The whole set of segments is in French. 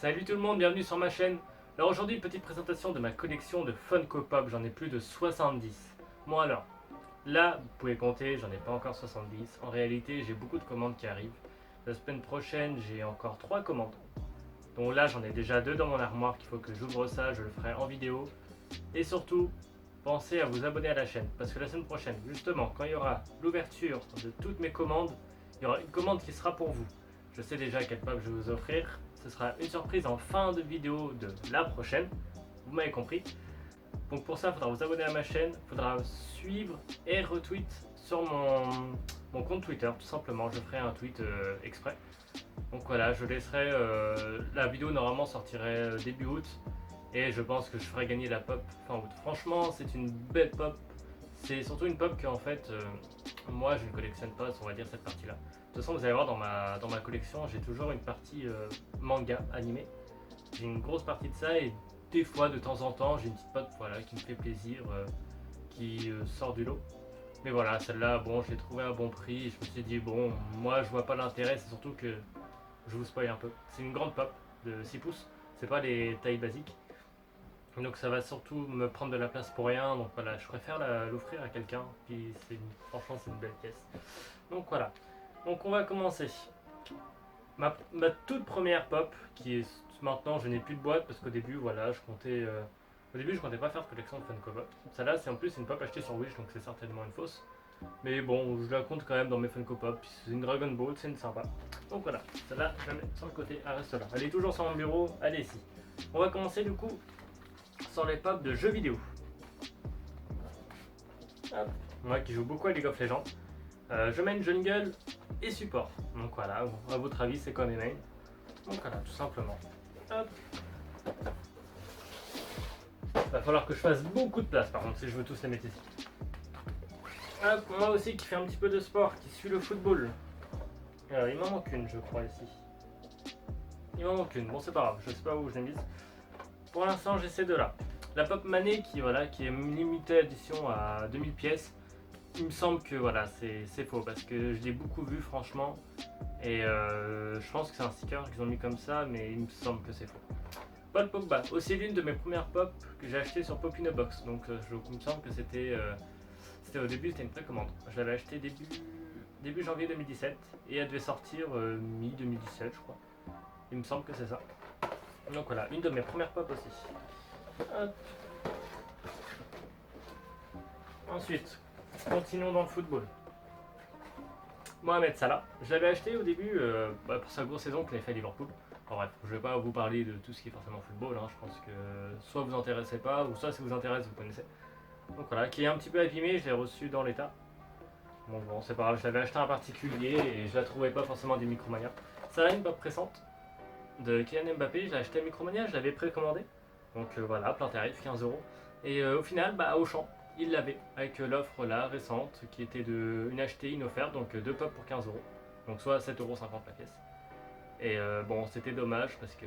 Salut tout le monde, bienvenue sur ma chaîne. Alors aujourd'hui, petite présentation de ma collection de Funko Pop, j'en ai plus de 70. Bon alors, là, vous pouvez compter, j'en ai pas encore 70. En réalité, j'ai beaucoup de commandes qui arrivent. La semaine prochaine, j'ai encore 3 commandes. Donc là, j'en ai déjà 2 dans mon armoire qu'il faut que j'ouvre ça, je le ferai en vidéo. Et surtout, pensez à vous abonner à la chaîne, parce que la semaine prochaine, justement, quand il y aura l'ouverture de toutes mes commandes, il y aura une commande qui sera pour vous. Je sais déjà quel pop je vais vous offrir. Ce sera une surprise en fin de vidéo de la prochaine. Vous m'avez compris. Donc pour ça, il faudra vous abonner à ma chaîne. Il faudra suivre et retweet sur mon compte Twitter. Tout simplement, je ferai un tweet exprès. Donc voilà, je laisserai... la vidéo normalement sortirait début août. Et je pense que je ferai gagner la pop fin août. Franchement, c'est une belle pop. C'est surtout une pop que en fait, moi je ne collectionne pas, on va dire, cette partie-là. De toute façon, vous allez voir dans ma collection, j'ai toujours une partie manga animé. J'ai une grosse partie de ça et des fois, de temps en temps, j'ai une petite pop voilà, qui me fait plaisir, qui sort du lot. Mais voilà, celle-là, bon, je l'ai trouvée à un bon prix. Je me suis dit, bon, moi je vois pas l'intérêt, c'est surtout que je vous spoil un peu. C'est une grande pop de 6 pouces, c'est pas les tailles basiques. Donc ça va surtout me prendre de la place pour rien, donc voilà, je préfère l'offrir à quelqu'un, puis franchement c'est une belle pièce. Donc voilà, donc on va commencer. Ma toute première pop, qui est maintenant je n'ai plus de boîte parce qu'au début voilà, au début je comptais pas faire de collection de Funko Pop. Celle-là c'est en plus une pop achetée sur Wish, donc c'est certainement une fausse. Mais bon, je la compte quand même dans mes Funko Pop, c'est une Dragon Ball, c'est une sympa. Donc voilà, celle-là je la mets sur le côté, elle reste là. Elle est toujours sur mon bureau, elle est ici. On va commencer du coup sur les pop de jeux vidéo. Hop. Moi qui joue beaucoup à League of Legends, je mène jungle et support. Donc voilà, à votre avis c'est quoi mes mains? Donc voilà, tout simplement. Hop. Va falloir que je fasse beaucoup de place par contre si je veux tous les mettre ici. Hop, moi aussi qui fais un petit peu de sport, qui suit le football. Alors il m'en manque une je crois ici. Il m'en manque une, bon c'est pas grave, je sais pas où je l'ai mise. Pour l'instant j'ai ces deux là. La Pop Mané qui est limitée édition à 2000 pièces. Il me semble que voilà, c'est faux parce que je l'ai beaucoup vu franchement. Et je pense que c'est un sticker qu'ils ont mis comme ça, mais il me semble que c'est faux. Paul Pogba, aussi l'une de mes premières pop que j'ai acheté sur Pop in a Box. Donc il me semble que c'était au début, c'était une précommande. Je l'avais acheté début janvier 2017 et elle devait sortir mi-2017 je crois. Il me semble que c'est ça. Donc voilà, une de mes premières pop aussi. Hop. Ensuite, continuons dans le football. Mohamed Salah, je l'avais acheté au début pour sa grosse saison qu'il avait fait à Liverpool. Enfin bref, je ne vais pas vous parler de tout ce qui est forcément football, hein. Je pense que soit vous intéressez pas, ou soit si vous intéresse, vous connaissez. Donc voilà, qui est un petit peu abîmé, je l'ai reçu dans l'état. Bon, c'est pas grave, je l'avais acheté un particulier et je la trouvais pas forcément des Micromania. Ça a une pop pressante de Kylian Mbappé, je l'ai acheté à Micromania, je l'avais précommandé. Donc voilà, plein tarif, 15 €. Et au final, à Auchan, il l'avait avec l'offre là récente qui était une achetée, une offerte, donc 2 pop pour 15 €. Donc soit 7,50 € la pièce. Et bon, c'était dommage parce que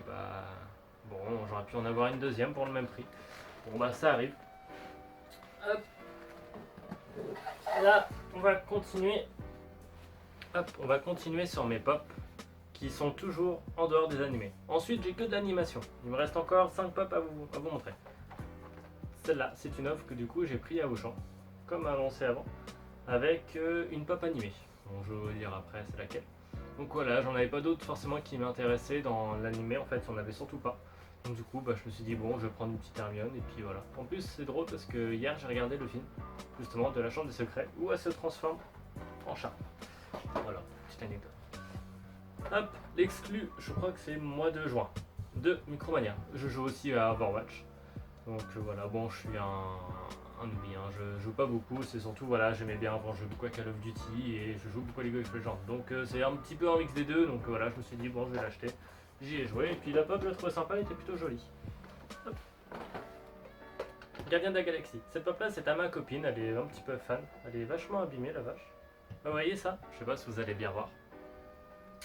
bon, j'aurais pu en avoir une deuxième pour le même prix. Bon ça arrive. Hop. Là, on va continuer. Hop, on va continuer sur mes pop qui sont toujours en dehors des animés. Ensuite, j'ai que de l'animation. Il me reste encore 5 pop à vous montrer. Celle-là, c'est une offre que du coup j'ai pris à Auchan, comme annoncé avant, avec une pop animée. Bon, je vais vous dire après c'est laquelle. Donc voilà, j'en avais pas d'autres forcément qui m'intéressaient dans l'animé, en fait, j'en avais surtout pas. Donc du coup, je me suis dit bon, je vais prendre une petite Hermione et puis voilà. En plus, c'est drôle parce que hier j'ai regardé le film, justement, de la Chambre des Secrets, où elle se transforme en chat. Voilà, petite anecdote. Hop, l'exclu, je crois que c'est mois de juin, de Micromania. Je joue aussi à Overwatch. Donc voilà, bon, je suis un oubli, hein. Je joue pas beaucoup, c'est surtout, voilà, j'aimais bien avant, je joue beaucoup à Call of Duty et je joue beaucoup à League of Legends. Donc c'est un petit peu un mix des deux, donc voilà, je me suis dit, bon, je vais l'acheter. J'y ai joué, et puis la pop, je la trouvais sympa, elle était plutôt jolie. Hop. Gardien de la Galaxie. Cette pop là, c'est à ma copine, elle est un petit peu fan, elle est vachement abîmée, la vache. Vous voyez ça? Je sais pas si vous allez bien voir.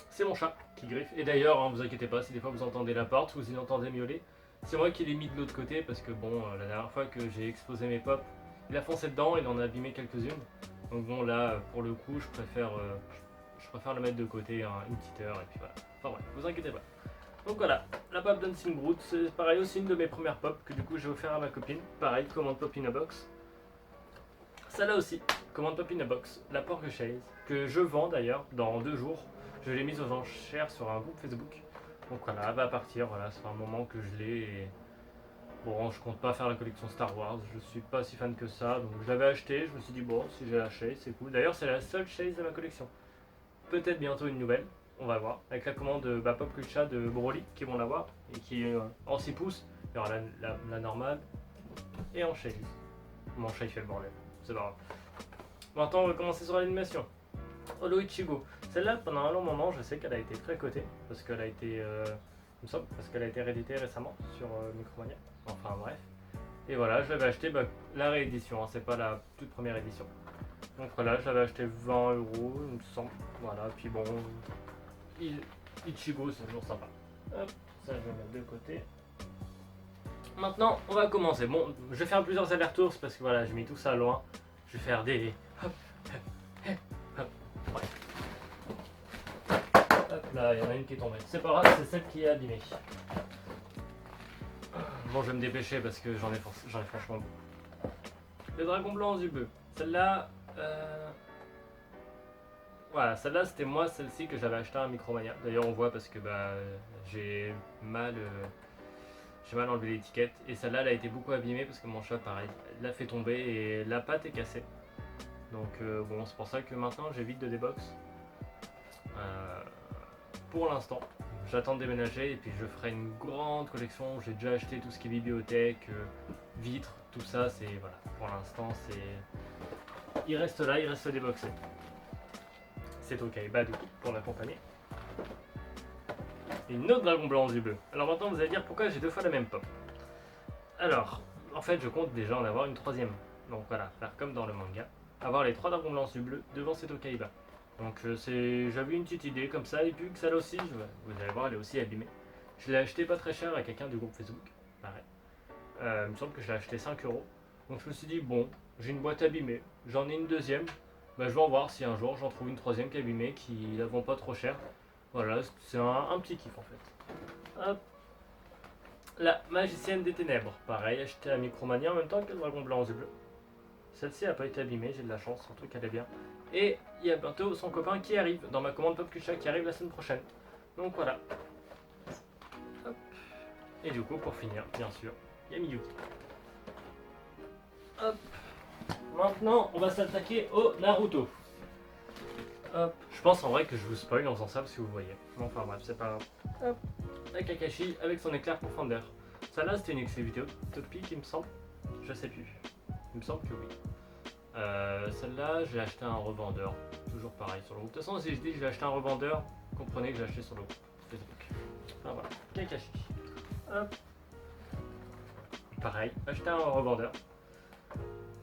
C'est mon chat qui griffe. Et d'ailleurs, hein, vous inquiétez pas, si des fois vous entendez la porte, vous y entendez miauler, c'est moi qui l'ai mis de l'autre côté parce que bon, la dernière fois que j'ai exposé mes pop, il a foncé dedans, il en a abîmé quelques-unes. Donc bon, là, pour le coup, je préfère le mettre de côté une petite heure et puis voilà. Enfin bref, vous inquiétez pas. Donc voilà, la pop Dancing Groot, c'est pareil aussi une de mes premières pop que du coup j'ai offert à ma copine. Pareil, commande pop in a box. Celle-là aussi, commande pop in a box, la Pork Chaise, que je vends d'ailleurs dans 2 jours. Je l'ai mise aux enchères sur un groupe Facebook. Donc voilà, elle va partir, voilà, c'est un moment que je l'ai et bon, je compte pas faire la collection Star Wars, je suis pas si fan que ça, donc je l'avais acheté, je me suis dit bon, si j'ai la chaise, c'est cool. D'ailleurs, c'est la seule chaise de ma collection. Peut-être bientôt une nouvelle, on va voir. Avec la commande Pop Culture de Broly qui vont l'avoir et qui est en 6 pouces. Il y aura la normale et en chaise. Mon chat il fait le bordel, c'est pas grave. Maintenant, on va commencer sur l'animation. Holo Ichigo. Celle-là, pendant un long moment, je sais qu'elle a été très cotée parce qu'elle a été, il me semble, parce qu'elle a été rééditée récemment sur Micromania. Enfin bref. Et voilà, je l'avais acheté la réédition, hein, c'est pas la toute première édition. Donc voilà, je l'avais acheté 20 euros, il me semble. Voilà, puis bon, Ichigo, c'est toujours sympa. Hop, ça je vais mettre de côté. Maintenant, on va commencer. Bon, je vais faire plusieurs allers-retours parce que voilà, j'ai mis tout ça loin. Je vais faire des. Hop, hop, hop, ouais. Hop là, il y en a une qui est tombée. C'est pas grave, c'est celle qui est abîmée. Bon, je vais me dépêcher parce que j'en ai franchement beaucoup. Le dragon blanc aux yeux bleus. Celle-là. Voilà, celle-là c'était moi, celle-ci que j'avais acheté à Micromania. D'ailleurs, on voit parce que j'ai mal. J'ai mal enlevé l'étiquette et celle-là elle a été beaucoup abîmée parce que mon chat pareil l'a fait tomber et la pâte est cassée. Donc bon, c'est pour ça que maintenant j'évite de débox. Pour l'instant, j'attends de déménager et puis je ferai une grande collection. J'ai déjà acheté tout ce qui est bibliothèque, vitres, tout ça. C'est voilà, pour l'instant c'est, il reste là, il reste déboxé. C'est ok, bah du coup pour l'accompagner. Et une autre dragon blanc aux yeux bleus. Alors maintenant vous allez dire pourquoi j'ai 2 fois la même pop. Alors, en fait je compte déjà en avoir une troisième. Donc voilà, faire comme dans le manga. Avoir les 3 dragons blancs aux yeux bleus devant Seto Kaiba. Donc j'avais une petite idée comme ça, et puis que celle aussi, vous allez voir, elle est aussi abîmée. Je l'ai acheté pas très cher à quelqu'un du groupe Facebook, pareil. Il me semble que je l'ai acheté 5 euros. Donc je me suis dit, bon, j'ai une boîte abîmée, j'en ai une deuxième. Bah, je vais en voir si un jour j'en trouve une troisième qui est abîmée, qui la vend pas trop cher. Voilà, c'est un petit kiff en fait. Hop. La magicienne des ténèbres, pareil, acheté à Micromania en même temps que le dragon blanc aux yeux bleus. Celle-ci n'a pas été abîmée, j'ai de la chance, surtout qu'elle est bien. Et il y a bientôt son copain qui arrive, dans ma commande Pop Culture qui arrive la semaine prochaine. Donc voilà. Hop. Et du coup, pour finir, bien sûr, il y a Miyuki. Hop. Maintenant, on va s'attaquer au Naruto. Hop. Je pense en vrai que je vous spoil en faisant ça parce que vous voyez. Bon, enfin bref, c'est pas grave. Hop. La Kakashi avec son éclair pour Fender. Celle-là, c'était une exclusivité Topic, il me semble. Je sais plus. Il me semble que oui. Celle-là, j'ai acheté un revendeur. Toujours pareil sur le groupe. De toute façon, si je dis que j'ai acheté un revendeur, comprenez que j'ai acheté sur le groupe Facebook. Enfin voilà. Kakashi. Hop. Pareil, acheté un revendeur.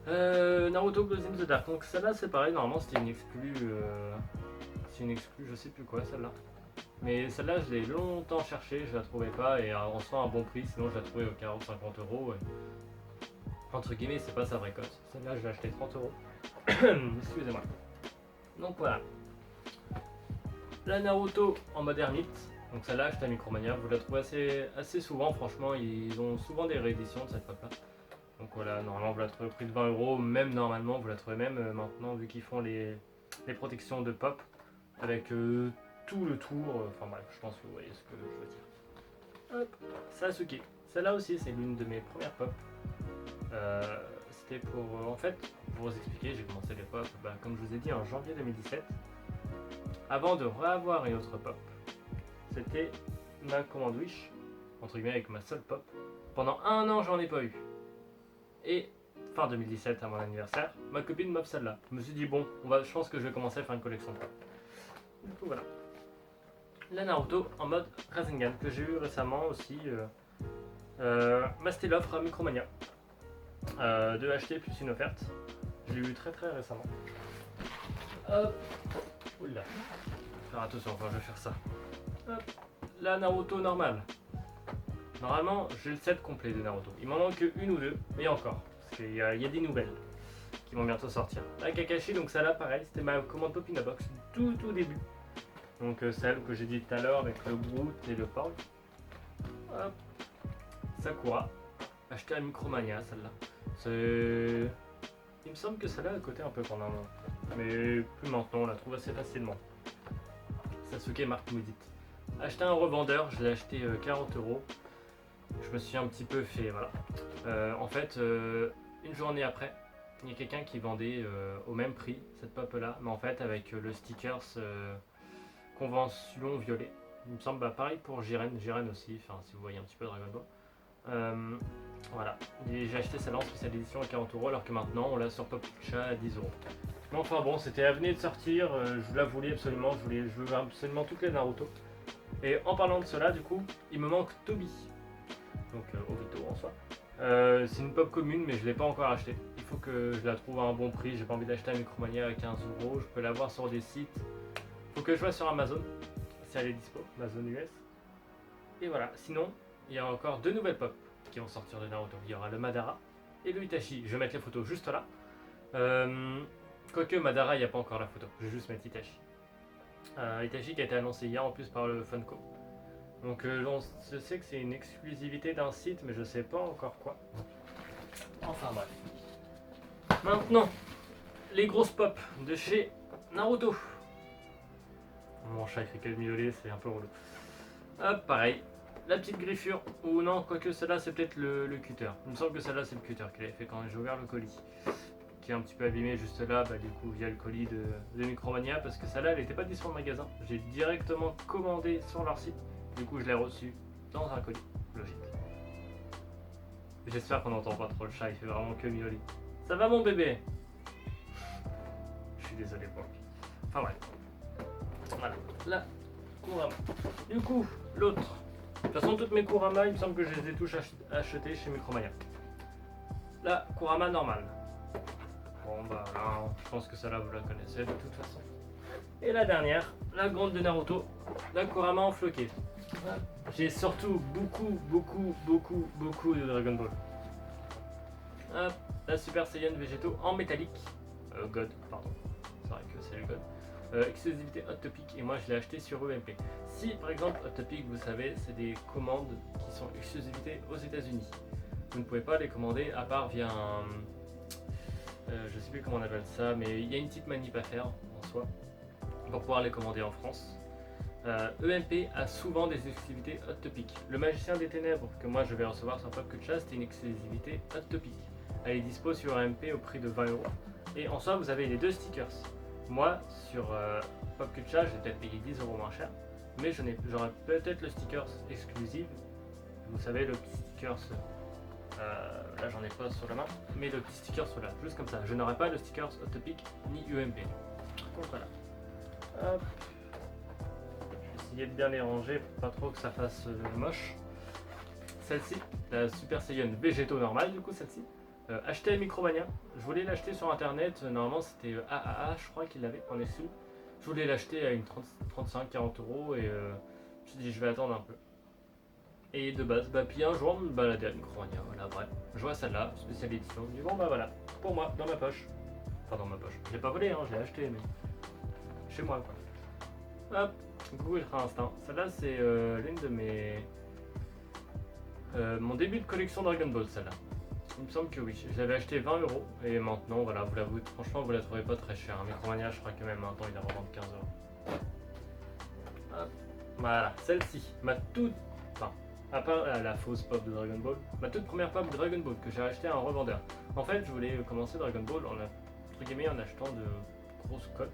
Naruto Goes in the Dark. Donc celle-là, c'est pareil. Normalement, c'était une exclue. C'est une exclue, je sais plus quoi, celle-là. Mais celle-là, je l'ai longtemps cherchée, je la trouvais pas. Et en soi, un bon prix. Sinon, je la trouvais aux 40-50 euros. Entre guillemets, c'est pas sa vraie cote. Celle-là, je l'ai acheté 30 euros. Excusez-moi. Donc voilà. La Naruto en mode ermite. Donc celle-là, achetée à Micromania. Vous la trouvez assez souvent. Franchement, ils ont souvent des rééditions de cette pop-là. Donc voilà, normalement, vous la trouvez au prix de 20 euros. Même normalement, vous la trouvez même maintenant, vu qu'ils font les protections de pop. Avec tout le tour. Enfin bref, je pense que vous voyez ce que je veux dire. Hop. Sasuke. Celle-là aussi, c'est l'une de mes premières pop. C'était pour en fait, pour vous expliquer, j'ai commencé les pop comme je vous ai dit en janvier 2017 avant de revoir une autre pop. C'était ma commande Wish, entre guillemets, avec ma seule pop. Pendant un an j'en ai pas eu, et fin 2017 à mon anniversaire, ma copine m'offre celle-là. Je me suis dit bon, je pense que je vais commencer à faire une collection de pop. Du coup voilà, la Naruto en mode Rasengan que j'ai eu récemment aussi. C'était l'offre à Micromania. 2 achetés plus une offerte. Je l'ai eu très récemment. Hop. Oula. Faire attention, enfin je vais faire ça. Hop. La Naruto normale. Normalement, j'ai le set complet de Naruto. Il m'en manque une ou deux, et encore. Parce qu'il y a des nouvelles qui vont bientôt sortir. La Kakashi, donc celle-là pareil, c'était ma commande Pop in a Box tout début. Donc celle que j'ai dit tout à l'heure avec le Groot et le Porg. Sakura. Acheté à Micromania, celle-là. C'est... Il me semble que celle-là a coté un peu pendant un moment. Mais plus maintenant, on la trouve assez facilement. Sasuke Mark Moudit. Acheté à un revendeur, je l'ai acheté 40 euros. Je me suis un petit peu fait, voilà. En fait, une journée après, il y a quelqu'un qui vendait au même prix cette pop là, mais en fait avec le stickers convention violet. Il me semble pareil pour Jiren aussi, enfin si vous voyez un petit peu Dragon Ball. Voilà, j'ai acheté celle-là en spéciale édition à 40 euros alors que maintenant on l'a sur Popcha à 10 euros. Mais enfin bon, c'était à venir de sortir, je la voulais absolument, je veux absolument toutes les Naruto. Et en parlant de cela, du coup, il me manque Toby, donc Obito en soi. C'est une pop commune, mais je ne l'ai pas encore achetée. Il faut que je la trouve à un bon prix. J'ai pas envie d'acheter à Micromania à 15 euros. Je peux l'avoir sur des sites. Il faut que je vois sur Amazon si elle est dispo, Amazon US. Et voilà. Sinon, il y a encore deux nouvelles pop qui vont sortir de Naruto. Il y aura le Madara et le Itachi. Je vais mettre les photos juste là. Quoique Madara, il n'y a pas encore la photo. Je vais juste mettre Itachi. Itachi qui a été annoncé hier en plus par le Funko. Donc je sais que c'est une exclusivité d'un site, mais je sais pas encore quoi. Enfin bref. Maintenant, les grosses pop de chez Naruto. Mon chat écrit que le miauler, c'est un peu relou. Hop, pareil. La petite griffure, ou non, quoique celle-là c'est peut-être le cutter. Il me semble que celle-là c'est le cutter qu'il avait fait quand j'ai ouvert le colis. Qui est un petit peu abîmé juste là, du coup via le colis de Micromania, parce que celle-là elle n'était pas disponible en magasin. J'ai directement commandé sur leur site. Du coup, je l'ai reçu dans un colis, logique. J'espère qu'on n'entend pas trop le chat, il fait vraiment que miauler. Ça va mon bébé? Je suis désolé pour lui. Enfin bref. Voilà, là, Kurama. Du coup, l'autre. De toute façon, toutes mes Kurama, il me semble que je les ai tous achetés chez Micromania. La Kurama normale. Bon bah là, je pense que celle-là vous la connaissez de toute façon. Et la dernière, la grande de Naruto, la Kurama en floqué. J'ai surtout beaucoup de Dragon Ball. Hop, la Super Saiyan Végétaux en métallique. God, pardon. C'est vrai que c'est le God. Exclusivité Hot Topic et moi je l'ai acheté sur EMP. Si par exemple Hot Topic, vous savez, c'est des commandes qui sont exclusivité aux États-Unis. Vous ne pouvez pas les commander à part via un. Je sais plus comment on appelle ça, mais il y a une petite manip à faire en soi pour pouvoir les commander en France. EMP a souvent des exclusivités Hot Topic. Le Magicien des Ténèbres que moi je vais recevoir sur Pop Culture, c'était une exclusivité Hot Topic. Elle est dispo sur EMP au prix de 20 euros. Et en soi, vous avez les deux stickers. Moi, sur Pop Culture, je vais peut-être payer 10 euros moins cher, mais j'aurai peut-être le sticker exclusif. Vous savez, le petit sticker, là j'en ai pas sur la main, mais le petit sticker sur là, juste comme ça. Je n'aurai pas le sticker Hot Topic ni UMP. Donc voilà. Hop. De bien les ranger pour pas trop que ça fasse moche. Celle-ci, la Super Saiyan Végétaux normale, du coup celle-ci, achetée à Micromania. Je voulais l'acheter sur internet, normalement c'était AAA, je crois qu'il l'avait en SU. Je voulais l'acheter à une 35-40 euros et je me suis dit je vais attendre un peu. Et de base, puis un jour, je me baladais à Micromania, voilà, bref. Je vois celle-là, spéciale édition. Je dis bon bah voilà, pour moi, dans ma poche. Enfin dans ma poche. Je l'ai pas volé, hein, je l'ai acheté, mais chez moi quoi. Hop. Coucou Ultra Instinct. Celle-là, c'est l'une de mes. Mon début de collection Dragon Ball, celle-là. Il me semble que oui. Je l'avais acheté 20 euros et maintenant, voilà, vous l'avouez, franchement, vous la trouvez pas très chère. Micromania, je crois que même maintenant, il la revend 15 euros. Hop. Voilà, celle-ci, ma toute. Enfin, à part la fausse pop de Dragon Ball, ma toute première pop de Dragon Ball que j'ai acheté à un revendeur. En fait, je voulais commencer Dragon Ball entre guillemets, en achetant de grosses cotes.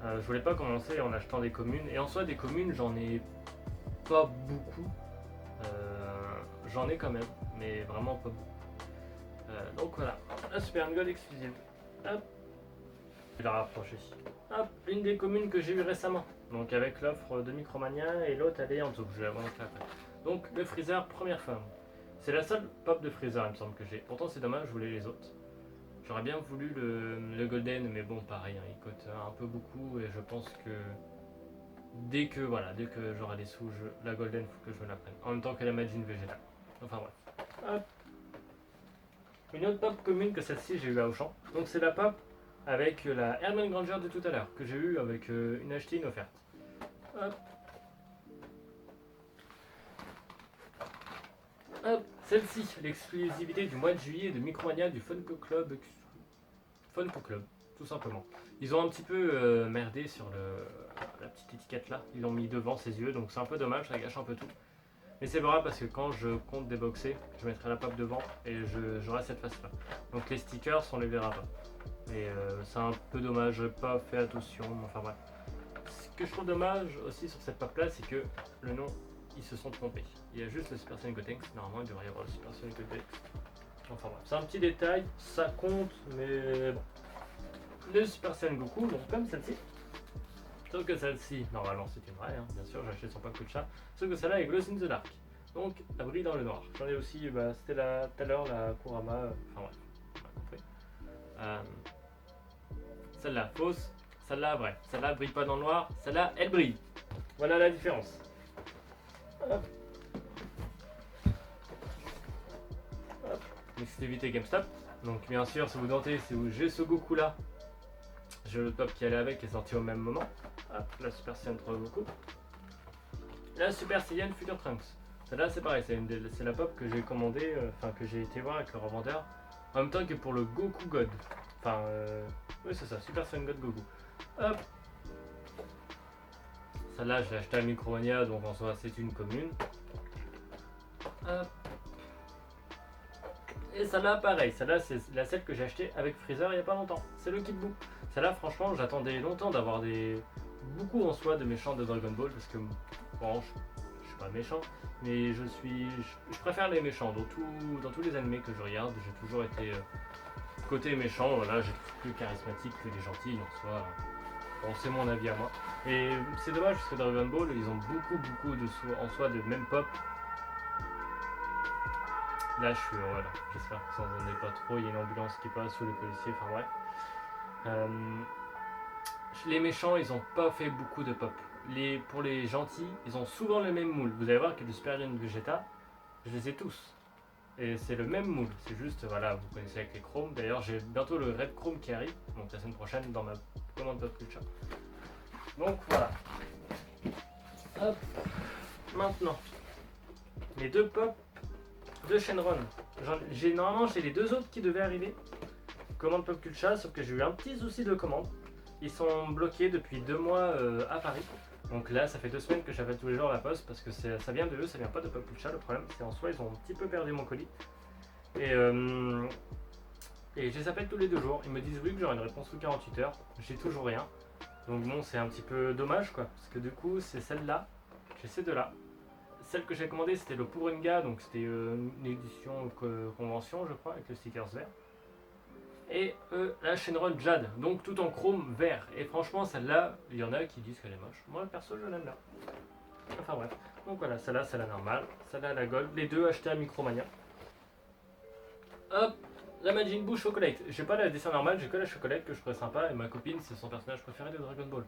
Je voulais pas commencer en achetant des communes, et en soi des communes j'en ai pas beaucoup, j'en ai quand même, mais vraiment pas beaucoup. Donc voilà, la Super God exclusive, hop, je vais la rapprocher, hop, une des communes que j'ai eu récemment, donc avec l'offre de Micromania et l'autre elle est en dessous, je vais la montrer après. Donc le Freezer première femme, c'est la seule pop de Freezer il me semble que j'ai, pourtant c'est dommage, je voulais les autres. J'aurais bien voulu le Golden, mais bon, pareil, hein, il coûte un peu beaucoup et je pense que dès que j'aurai les sous, la Golden, faut que je me la prenne. En même temps que la Majin Vegeta. Enfin bref. Hop. Une autre pop commune que celle-ci, j'ai eu à Auchan. Donc c'est la pop avec la Hermione Granger de tout à l'heure, que j'ai eu avec une achetée, une offerte. Hop. Hop, celle-ci, l'exclusivité du mois de juillet de Micromania du Funko Club. Funko Club, tout simplement. Ils ont un petit peu merdé sur la petite étiquette là. Ils l'ont mis devant ses yeux, donc c'est un peu dommage, ça gâche un peu tout. Mais c'est pas grave parce que quand je compte déboxer, je mettrai la pop devant et j'aurai cette face là. Donc les stickers, on les verra pas. Et c'est un peu dommage, j'ai pas fait attention, enfin bref. Ce que je trouve dommage aussi sur cette pop là, c'est que le nom, ils se sont trompés. Il y a juste le Super Sonic Gotenks, normalement il devrait y avoir le Super Sonic Gotenks. Enfin bref, c'est un petit détail, ça compte, mais bon. Le Super Saiyan Goku, donc comme celle-ci. Sauf que celle-ci, normalement c'est une vraie, hein, bien sûr, j'ai acheté son pack de chat. Sauf que celle-là est Glow in the Dark. Donc, elle brille dans le noir. J'en ai aussi, c'était tout à l'heure la Kurama, enfin bref, on a compris. Celle-là, fausse, celle-là, vraie. Celle-là brille pas dans le noir, celle-là, elle brille. Voilà la différence. Hop. Hop. Exclusivité GameStop. Donc, bien sûr, si vous dentez, si j'ai ce Goku là, j'ai le top qui allait avec, qui est sorti au même moment. Hop, la Super Saiyan 3 Goku. La Super Saiyan Future Trunks. Celle-là, c'est pareil, c'est la pop que j'ai commandée, enfin que j'ai été voir avec le revendeur, en même temps que pour le Goku God. Enfin, oui, c'est ça, Super Saiyan God Goku. Hop. Celle-là, je l'ai achetée à Micromania, donc en soi, c'est une commune. Hop. Et celle-là, pareil, celle-là, c'est celle que j'ai achetée avec Freezer il n'y a pas longtemps. C'est le Kid Buu. Celle-là, franchement, j'attendais longtemps d'avoir beaucoup en soi de méchants de Dragon Ball, parce que, bon, je suis pas méchant, mais je préfère les méchants. Dans tous les animés que je regarde, j'ai toujours été côté méchant. Voilà, j'ai plus charismatique que les gentils en soi. Bon, c'est mon avis à moi. Et c'est dommage parce que Dragon Ball, ils ont beaucoup en soi de même pop. Là, je suis heureux, là. J'espère que ça n'en est pas trop. Il y a une ambulance qui passe ou les policiers, enfin bref. Les méchants, ils ont pas fait beaucoup de pop. Pour les gentils, ils ont souvent le même moule. Vous allez voir que le Super Alien Vegeta, je les ai tous. Et c'est le même moule. C'est juste, voilà, vous connaissez avec les chromes. D'ailleurs, j'ai bientôt le Red Chrome qui arrive, donc la semaine prochaine dans ma commande Pop Culture. Donc voilà. Hop. Maintenant, les deux pop de Shenron. Normalement, j'ai les deux autres qui devaient arriver. Commande Pop Culture, sauf que j'ai eu un petit souci de commande. Ils sont bloqués depuis 2 mois à Paris. Donc là, ça fait 2 semaines que j'appelle tous les jours à la poste parce que ça vient de eux, ça vient pas de Pop Culture. Le problème, c'est en soi, ils ont un petit peu perdu mon colis. Et je les appelle tous les 2 jours. Ils me disent oui que j'aurai une réponse sous 48 heures. J'ai toujours rien. Donc bon, c'est un petit peu dommage quoi. Parce que du coup, c'est celle-là. J'ai ces deux-là. Celle que j'ai commandée, c'était le Purunga. Donc c'était une édition convention, je crois, avec le stickers vert. Et la Shenron Jade, donc tout en chrome vert. Et franchement, celle-là, il y en a qui disent qu'elle est moche. Moi, perso, je l'aime bien. Enfin bref. Donc voilà, celle-là, c'est la normale. Celle-là, la gold. Les deux achetés à Micromania. Hop, la Majin Buu Chocolate. J'ai pas la dessin normale, j'ai que la chocolate que je trouvais sympa. Et ma copine, c'est son personnage préféré de Dragon Ball.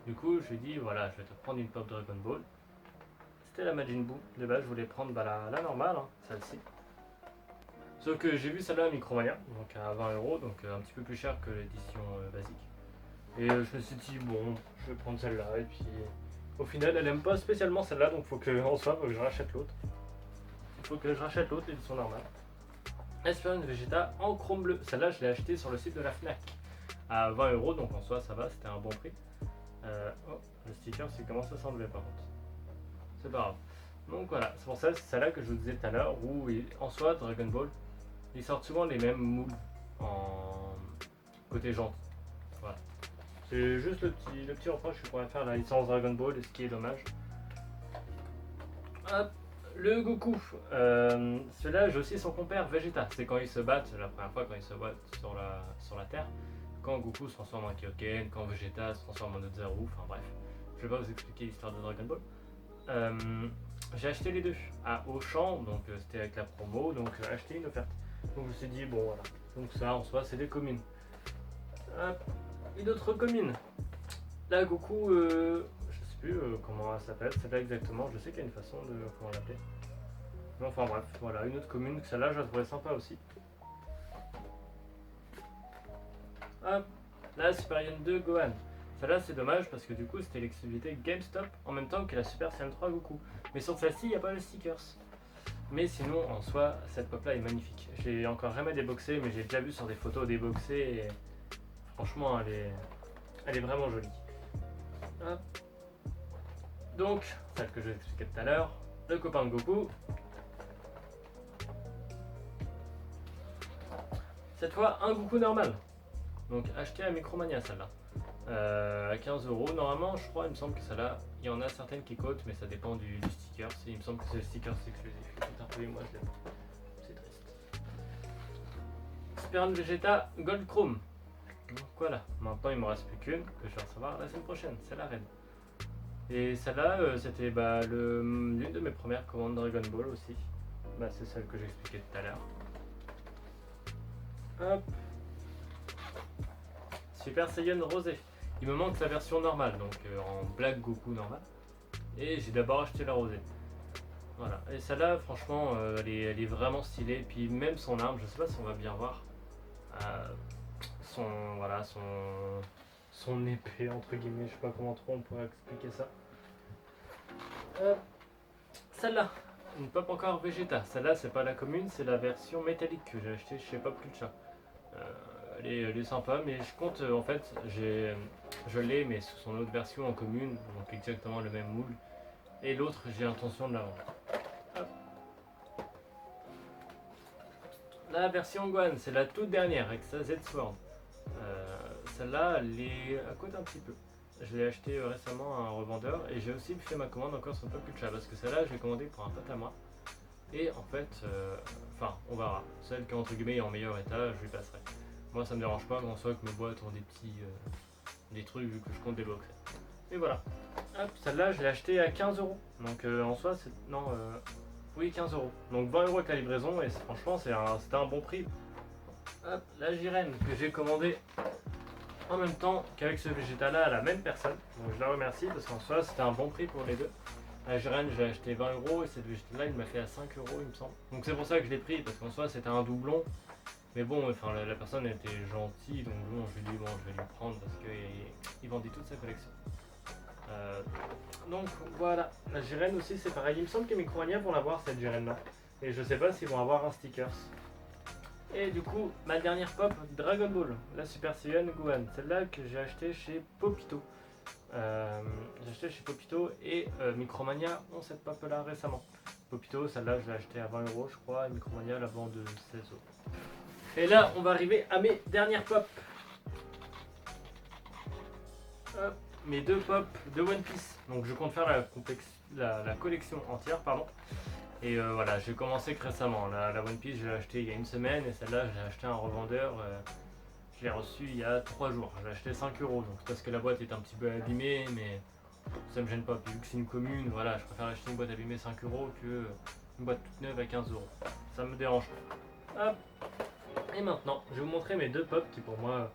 Du coup, je lui ai dit, voilà, je vais te prendre une pop Dragon Ball. C'était la Majin Buu. De base, je voulais prendre la normale, hein, celle-ci. Sauf que j'ai vu celle-là à Micromania, donc à 20€, donc un petit peu plus cher que l'édition basique. Et je me suis dit, bon, je vais prendre celle-là, et puis au final, elle aime pas spécialement celle-là, donc faut que, en soi, faut que je rachète l'autre. Il faut que je rachète l'autre, l'édition normale. Esperance Vegeta en chrome bleu. Celle-là, je l'ai achetée sur le site de la Fnac à 20€, donc en soi, ça va, c'était un bon prix. Oh, le sticker, c'est commence à s'enlever par contre. C'est pas grave. Donc voilà, c'est pour ça, c'est celle-là que je vous disais tout à l'heure, où en soi, Dragon Ball, ils sortent souvent les mêmes moules en côté gentil. Voilà. C'est juste le petit reproche que je pourrais faire à la licence Dragon Ball, et ce qui est dommage. Hop, le Goku. Celui-là, j'ai aussi son compère Vegeta. C'est quand ils se battent, la première fois quand ils se battent sur la Terre. Quand Goku se transforme en Kyoken, quand Vegeta se transforme en Ozaru, enfin bref. Je vais pas vous expliquer l'histoire de Dragon Ball. J'ai acheté les deux à Auchan, donc c'était avec la promo, donc j'ai acheté une offerte. Donc je me suis dit, bon voilà, donc ça en soi c'est des communes. Hop, une autre commune. Là Goku, je sais plus comment elle s'appelle, c'est là exactement, je sais qu'il y a une façon de comment l'appeler. Mais enfin bref, voilà, une autre commune, celle-là je la trouvais sympa aussi. Hop, la Super Saiyan 2 Gohan. Celle-là c'est dommage parce que du coup c'était l'exclusivité GameStop en même temps que la Super Saiyan 3 Goku. Mais sur celle-ci il n'y a pas le stickers. Mais sinon, en soi, cette pop là est magnifique. Je l'ai encore jamais déboxée, mais j'ai déjà vu sur des photos déboxées et franchement, elle est vraiment jolie. Hop. Donc, celle que je vous expliquais tout à l'heure, le copain de Goku. Cette fois, un Goku normal. Donc, acheté à Micromania celle-là. À 15 euros. Normalement, je crois, il me semble que celle-là, il y en a certaines qui cotent, mais ça dépend du sticker. Il me semble que c'est le sticker exclusif. Putain, moi je l'ai pas. C'est triste. Spearn Vegeta Gold Chrome. Donc voilà, maintenant il me reste plus qu'une que je vais recevoir la semaine prochaine, c'est la reine. Et celle-là, c'était l'une de mes premières commandes Dragon Ball aussi. C'est celle que j'expliquais tout à l'heure. Hop. Super Saiyan Rosé. Il me manque la version normale, donc en Black Goku normal. Et j'ai d'abord acheté la rosée. Voilà. Et celle-là, franchement, elle est vraiment stylée. Puis même son arme, je sais pas si on va bien voir. Son épée entre guillemets, je sais pas comment trop on pourrait expliquer ça. Celle-là, une pop encore Vegeta. Celle-là, c'est pas la commune, c'est la version métallique que j'ai acheté chez Pop Culture. Elle est sympa, mais je compte en fait, je l'ai, mais sous son autre version en commune, donc exactement le même moule. Et l'autre, j'ai l'intention de la vendre. Hop. La version Gohan, c'est la toute dernière avec sa Z-Sword. Celle-là, elle coûte un petit peu. Je l'ai acheté récemment à un revendeur et j'ai aussi fait ma commande encore sur Pop Culture parce que celle-là, je l'ai commandée pour un pote à moi. Et en fait, on verra. Celle qui est entre guillemets en meilleur état, je lui passerai. Moi, ça me dérange pas qu'en soit que mes boîtes ont des trucs vu que je compte déboxer. Et voilà. Hop, celle-là, je l'ai achetée à 15 euros. Donc en soi, c'est. Non, oui, 15 euros. Donc 20 euros avec la livraison et franchement, c'était un bon prix. Hop, la Jirenne que j'ai commandée en même temps qu'avec ce Vegeta là à la même personne. Donc je la remercie parce qu'en soi, c'était un bon prix pour les deux. La Jirenne, j'ai acheté 20 euros et cette Vegeta là, il m'a fait à 5 euros, il me semble. Donc c'est pour ça que je l'ai pris parce qu'en soi, c'était un doublon. Mais bon, enfin, la personne était gentille, donc bon, je lui ai dit, bon, je vais lui prendre parce qu'il vendait toute sa collection. Donc voilà, la Jiren aussi c'est pareil. Il me semble que Micromania vont l'avoir cette Jiren là. Et je sais pas s'ils vont avoir un stickers. Et du coup, ma dernière pop, Dragon Ball, la Super Saiyan Gohan. Celle-là que j'ai acheté chez Popito. J'ai acheté chez Popito et Micromania ont cette pop là récemment. Popito, celle-là je l'ai acheté à 20 euros je crois, et Micromania la vend de 16 euros. Et là, on va arriver à mes dernières pop. Hop, mes deux pop de One Piece. Donc je compte faire la collection entière, pardon. Et voilà, j'ai commencé que récemment. La One Piece, je l'ai acheté il y a une semaine et celle-là, je l'ai acheté à un revendeur. Je l'ai reçu il y a 3 jours. J'ai acheté 5 euros. Donc parce que la boîte est un petit peu abîmée, mais ça me gêne pas. Puis vu que c'est une commune, voilà, je préfère acheter une boîte abîmée 5 euros que une boîte toute neuve à 15 euros. Ça me dérange pas. Hop. Et maintenant, je vais vous montrer mes deux pops qui pour moi,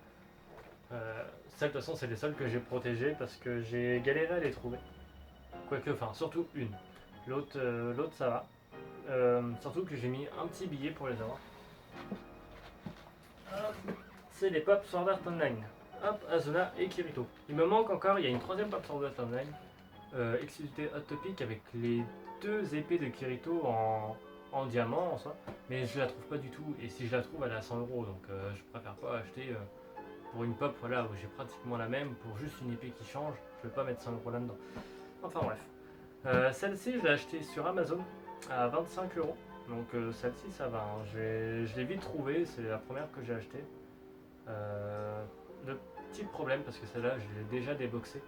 celles de toute façon c'est les seules que j'ai protégées parce que j'ai galéré à les trouver. Quoique, enfin surtout une. L'autre ça va. Surtout que j'ai mis un petit billet pour les avoir. C'est les pops Sword Art Online. Hop, Azuna et Kirito. Il me manque encore, il y a une troisième pop Sword Art Online. Exclusivité Hot Topic avec les deux épées de Kirito en diamant en soi, mais je la trouve pas du tout. Et si je la trouve, elle est à 100 euros, donc je préfère pas acheter pour une pop voilà, où j'ai pratiquement la même pour juste une épée qui change. Je vais pas mettre 100 euros là-dedans. Enfin bref. Celle-ci, je l'ai achetée sur Amazon à 25 euros. Donc celle-ci, ça va. Hein. Je l'ai vite trouvée, c'est la première que j'ai achetée. Le petit problème, parce que celle-là, je l'ai déjà déboxée.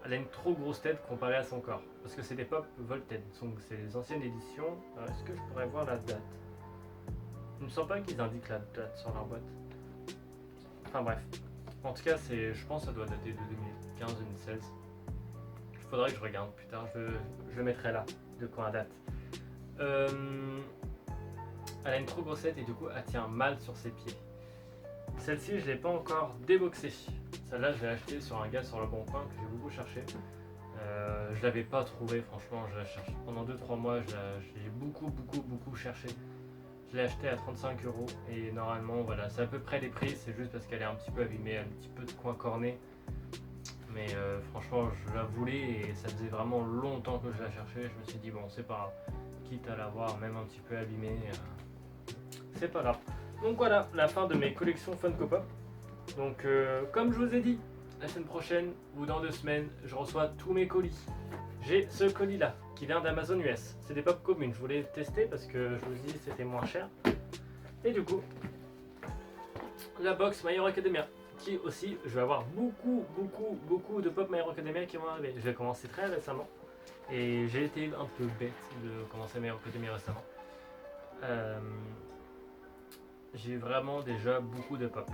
Elle a une trop grosse tête comparée à son corps. Parce que c'est des pop Volted. Donc c'est les anciennes éditions. Alors est-ce que je pourrais voir la date? Il me semble pas qu'ils indiquent la date sur leur boîte. Enfin bref. En tout cas, je pense que ça doit dater de 2015-2016. Il faudrait que je regarde plus tard. Je le mettrai là, de quand elle date. Elle a une trop grosse tête et du coup, elle tient mal sur ses pieds. Celle-ci, je ne l'ai pas encore déboxée. Celle-là, je l'ai achetée sur un gars sur le bon coin que j'ai beaucoup cherché. Je l'avais pas trouvée, franchement, je la cherche. Pendant 2-3 mois, je l'ai beaucoup cherché. Je l'ai achetée à 35 euros et normalement, voilà, c'est à peu près les prix. C'est juste parce qu'elle est un petit peu abîmée, un petit peu de coin corné. Mais franchement, je la voulais et ça faisait vraiment longtemps que je la cherchais. Je me suis dit, bon, c'est pas grave. quitte à l'avoir même un petit peu abîmée. C'est pas grave. Donc voilà, la fin de mes collections Funko Pop. Donc comme je vous ai dit, la semaine prochaine ou dans 2 semaines, je reçois tous mes colis. J'ai ce colis là qui vient d'Amazon US. C'est des pop communes. Je voulais tester parce que je vous dis c'était moins cher. Et du coup, la box My Hero Academia. Qui aussi, je vais avoir beaucoup de pop My Hero Academia qui vont arriver. Je vais commencer très récemment. Et j'ai été un peu bête de commencer My Hero Academia récemment. J'ai vraiment déjà beaucoup de pop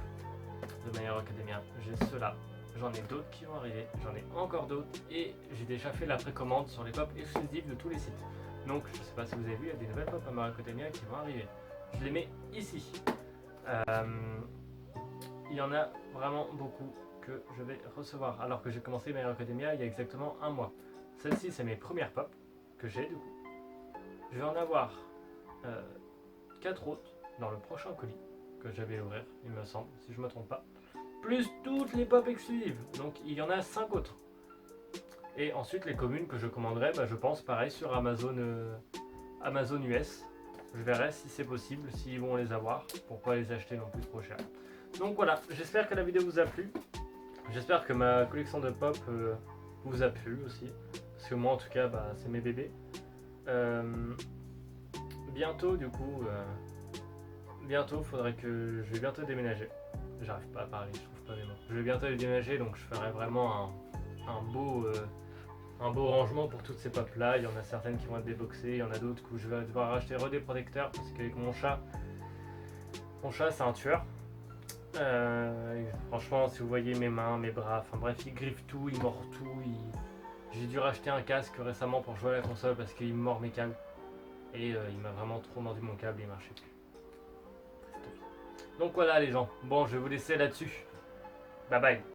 de My Hero Academia. J'ai ceux-là. J'en ai d'autres qui vont arriver, j'en ai encore d'autres et j'ai déjà fait la précommande sur les pop exclusives de tous les sites. Donc je sais pas si vous avez vu, il y a des nouvelles pop à My Hero Academia qui vont arriver. Je les mets ici. Il y en a vraiment beaucoup que je vais recevoir alors que j'ai commencé My Hero Academia il y a exactement 1 mois. Celle-ci c'est mes premières pop que j'ai du coup. Je vais en avoir 4 autres dans le prochain colis que je vais ouvrir, il me semble, si je me trompe pas. Plus toutes les pop exclusives. Donc il y en a 5 autres. Et ensuite les communes que je commanderai, je pense pareil sur Amazon, Amazon US. Je verrai si c'est possible, s'ils vont les avoir, pour pas les acheter non plus trop cher. Donc voilà, j'espère que la vidéo vous a plu. J'espère que ma collection de pop vous a plu aussi. Parce que moi en tout cas, c'est mes bébés. Bientôt du coup, bientôt faudrait que je vais bientôt déménager. J'arrive pas à parler, je trouve pas mes mots. Je vais bientôt déménager donc je ferai vraiment un beau rangement pour toutes ces pop là. Il y en a certaines qui vont être déboxées, il y en a d'autres où je vais devoir racheter des protecteurs parce qu'avec mon chat c'est un tueur. Franchement, si vous voyez mes mains, mes bras, enfin bref, il griffe tout, il mord tout. J'ai dû racheter un casque récemment pour jouer à la console parce qu'il me mord mes câbles. Et il m'a vraiment trop mordu mon câble et il marchait plus. Donc voilà les gens, bon je vais vous laisser là-dessus. Bye bye.